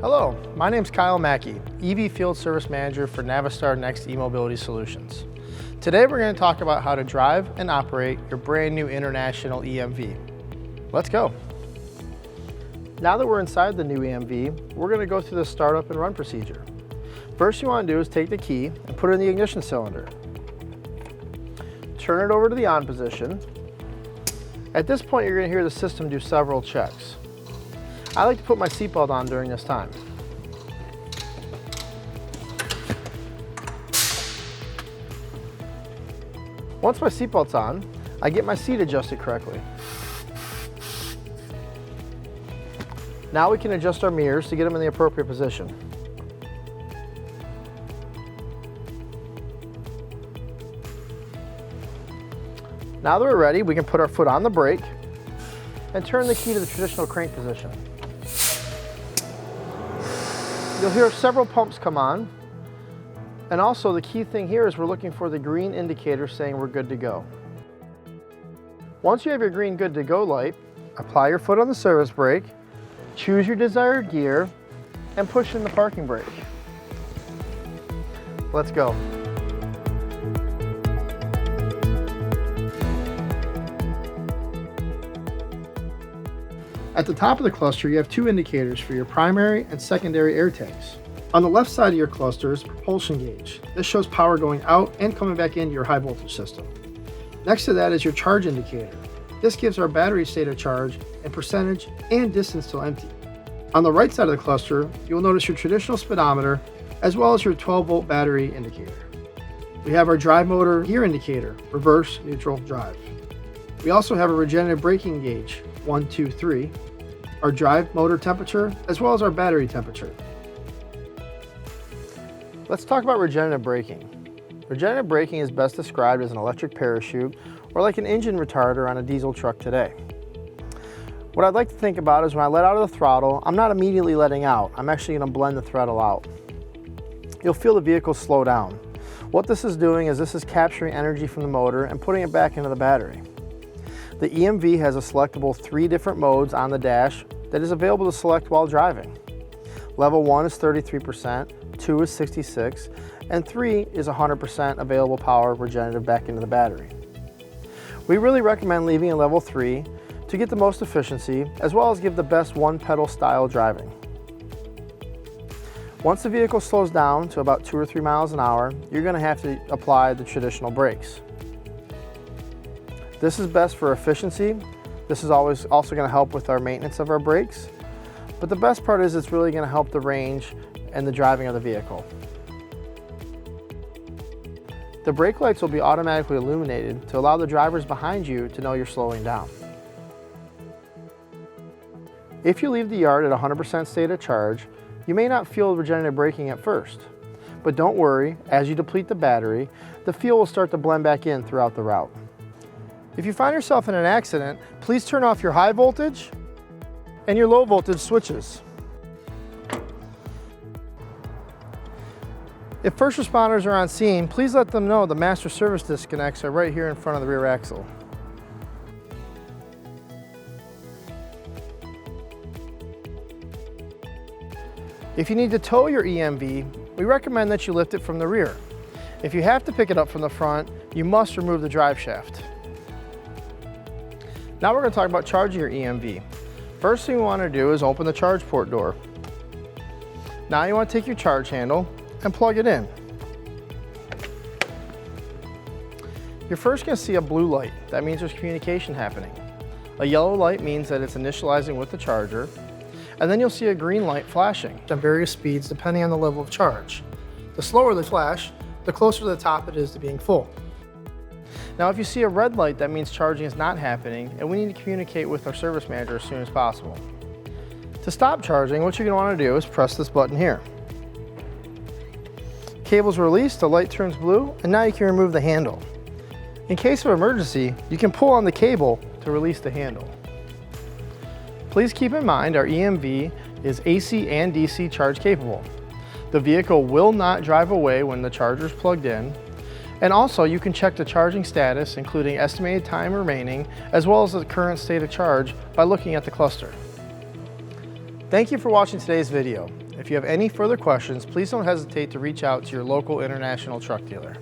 Hello, my name is Kyle Mackey, EV Field Service Manager for Navistar Next Emobility Solutions. Today we're going to talk about how to drive and operate your brand new International EMV. Let's go. Now that we're inside the new EMV, we're going to go through the startup and run procedure. First you want to do is take the key and put it in the ignition cylinder. Turn it over to the on position. At this point you're going to hear the system do several checks. I like to put my seatbelt on during this time. Once my seatbelt's on, I get my seat adjusted correctly. Now we can adjust our mirrors to get them in the appropriate position. Now that we're ready, we can put our foot on the brake and turn the key to the traditional crank position. You'll hear several pumps come on, and also the key thing here is we're looking for the green indicator saying we're good to go. Once you have your green good to go light, apply your foot on the service brake, choose your desired gear, and push in the parking brake. Let's go. At the top of the cluster, you have two indicators for your primary and secondary air tanks. On the left side of your cluster is propulsion gauge. This shows power going out and coming back into your high voltage system. Next to that is your charge indicator. This gives our battery state of charge and percentage and distance till empty. On the right side of the cluster, you will notice your traditional speedometer as well as your 12-volt battery indicator. We have our drive motor gear indicator, reverse, neutral, drive. We also have a regenerative braking gauge, 1, 2, 3, our drive motor temperature, as well as our battery temperature. Let's talk about regenerative braking. Regenerative braking is best described as an electric parachute or like an engine retarder on a diesel truck today. What I'd like to think about is when I let out of the throttle, I'm not immediately letting out. I'm actually going to blend the throttle out. You'll feel the vehicle slow down. What this is doing is this is capturing energy from the motor and putting it back into the battery. The EMV has a selectable 3 different modes on the dash that is available to select while driving. Level 1 is 33%, 2 is 66%, and 3 is 100% available power regenerative back into the battery. We really recommend leaving in level 3 to get the most efficiency, as well as give the best one-pedal style driving. Once the vehicle slows down to about 2 or 3 miles an hour, you're going to have to apply the traditional brakes. This is best for efficiency. This is always also going to help with our maintenance of our brakes. But the best part is it's really going to help the range and the driving of the vehicle. The brake lights will be automatically illuminated to allow the drivers behind you to know you're slowing down. If you leave the yard at 100% state of charge, you may not feel regenerative braking at first. But don't worry, as you deplete the battery, the fuel will start to blend back in throughout the route. If you find yourself in an accident, please turn off your high voltage and your low voltage switches. If first responders are on scene, please let them know the master service disconnects are right here in front of the rear axle. If you need to tow your EMV, we recommend that you lift it from the rear. If you have to pick it up from the front, you must remove the drive shaft. Now we're going to talk about charging your EMV. First thing we want to do is open the charge port door. Now you want to take your charge handle and plug it in. You're first going to see a blue light. That means there's communication happening. A yellow light means that it's initializing with the charger. And then you'll see a green light flashing at various speeds depending on the level of charge. The slower the flash, the closer to the top it is to being full. Now if you see a red light, that means charging is not happening and we need to communicate with our service manager as soon as possible. To stop charging, what you're going to want to do is press this button here. Cable's released, the light turns blue, and now you can remove the handle. In case of emergency, you can pull on the cable to release the handle. Please keep in mind our EMV is AC and DC charge capable. The vehicle will not drive away when the charger is plugged in. And also you can check the charging status, including estimated time remaining, as well as the current state of charge by looking at the cluster. Thank you for watching today's video. If you have any further questions, please don't hesitate to reach out to your local international truck dealer.